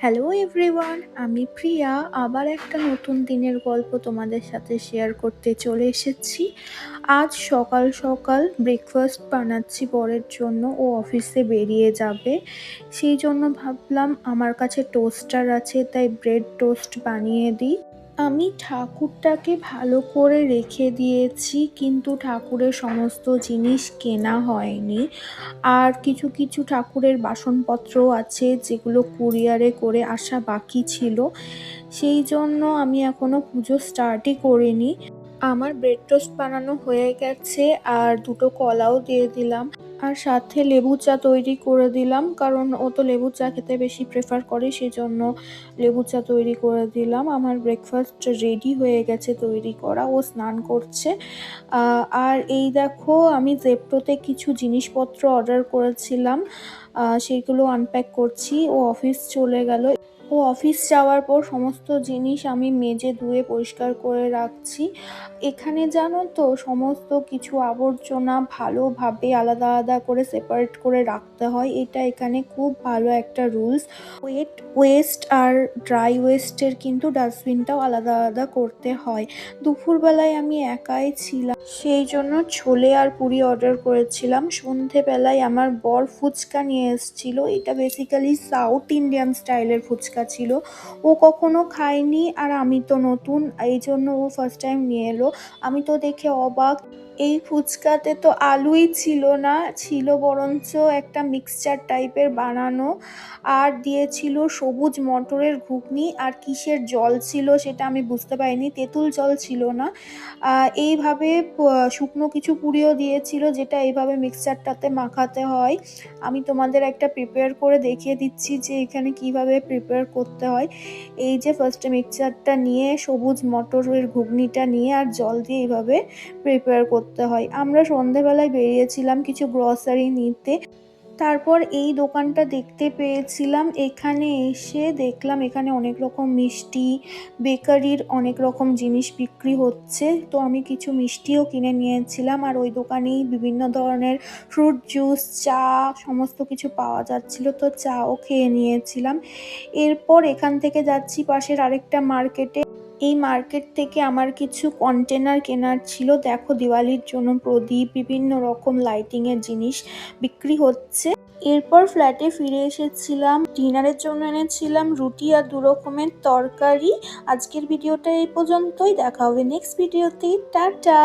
Hello everyone, আমি প্রিয়া। আবার একটা নতুন দিনের গল্প তোমাদের সাথে শেয়ার করতে চলে এসেছি। আজ সকাল সকাল ব্রেকফাস্ট বানাচ্ছি বরের জন্য, ও অফিসে বেরিয়ে যাবে। সেই জন্য ভাবলাম আমার কাছে টোস্টার আছে, তাই ব্রেড টোস্ট বানিয়ে দিই। আমি ঠাকুরটাকে ভালো করে রেখে দিয়েছি, কিন্তু ঠাকুরের সমস্ত জিনিস কেনা হয়নি। আর কিছু কিছু ঠাকুরের বাসনপত্রও আছে যেগুলো কুরিয়ারে করে আসা বাকি ছিল। সেই জন্য আমি এখনো পুজো স্টার্টই করিনি। আমার ব্রেড টোস্ট বানানো হয়ে গেছে, আর দুটো কলাও দিয়ে দিলাম, আর সাথে লেবু চা তৈরি করে দিলাম, কারণ ও তো লেবু চা খেতে বেশি প্রেফার করে, সেই জন্য লেবু চা তৈরি করে দিলাম। আমার ব্রেকফাস্ট রেডি হয়ে গেছে তৈরি করা, ও স্নান করছে। আর এই দেখো, আমি জেপ্টোতে কিছু জিনিসপত্র অর্ডার করেছিলাম, সেইগুলো আনপ্যাক করছি। ও অফিস চলে গেল। ও অফিস যাওয়ার পর সমস্ত জিনিস আমি মেজে ধুয়ে পরিষ্কার করে রাখছি। এখানে জানো তো, সমস্ত কিছু আবর্জনা ভালোভাবে আলাদা আলাদা করে সেপারেট করে রাখতে হয়। এটা এখানে খুব ভালো একটা রুলস। ওয়েট ওয়েস্ট আর ড্রাই ওয়েস্টের কিন্তু ডাস্টবিনটাও আলাদা আলাদা করতে হয়। দুপুরবেলায় আমি একাই ছিলাম, সেই জন্য ছোলে আর পুরি অর্ডার করেছিলাম। সন্ধেবেলায় আমার বর ফুচকা নিয়ে এসেছিল। এটা বেসিক্যালি সাউথ ইন্ডিয়ান স্টাইলের ফুচকা ছিল। ও কখনো খায়নি, আর আমি তো নতুন, এই জন্য ও ফার্স্ট টাইম নিয়ে এলো। আমি তো দেখে অবাক। এই ফুচকাতে তো আলুই ছিল না, ছিল বরঞ্চ একটা মিক্সচার টাইপের বানানো, আর দিয়েছিল সবুজ মটরের ঘুগনি। আর কিসের জল ছিল সেটা আমি বুঝতে পারিনি, তেঁতুল জল ছিল না। এইভাবে শুকনো কিছু পুরিও দিয়েছিল, যেটা এইভাবে মিক্সচারটাতে মাখাতে হয়। আমি তোমাদের একটা প্রিপেয়ার করে দেখিয়ে দিচ্ছি যে এখানে কিভাবে প্রিপেয়ার করতে হয়। এই যে ফার্স্টে মিক্সচারটা নিয়ে, সবুজ মটরের ঘুগনিটা নিয়ে, আর জল দিয়ে এইভাবে প্রিপেয়ার করতে হয়। আমরা সন্ধেবেলায় বেরিয়েছিলাম কিছু গ্রসারি নিতে। তারপর এই দোকানটা দেখতে পেয়েছিলাম। এখানে এসে দেখলাম এখানে অনেক রকম মিষ্টি, বেকারির অনেক রকম জিনিস বিক্রি হচ্ছে। তো আমি কিছু মিষ্টিও কিনে নিয়েছিলাম। আর ওই দোকানেই বিভিন্ন ধরনের ফ্রুট জুস, চা, সমস্ত কিছু পাওয়া যাচ্ছিল, তো চাও খেয়ে নিয়েছিলাম। এরপর এখান থেকে যাচ্ছি পাশের আরেকটা মার্কেটে। এই মার্কেট থেকে আমার কিছু কন্টেনার কেনার ছিল। দেখো, দিওয়ালির জন্য প্রদীপ, বিভিন্ন রকম লাইটিং এর জিনিস বিক্রি হচ্ছে। এরপর ফ্ল্যাটে ফিরে এসেছিলাম। ডিনারের জন্য এনেছিলাম রুটি আর 2 রকমের তরকারি। আজকের ভিডিওটা এই পর্যন্তই, দেখা হবে নেক্সট ভিডিওতে। টাটা।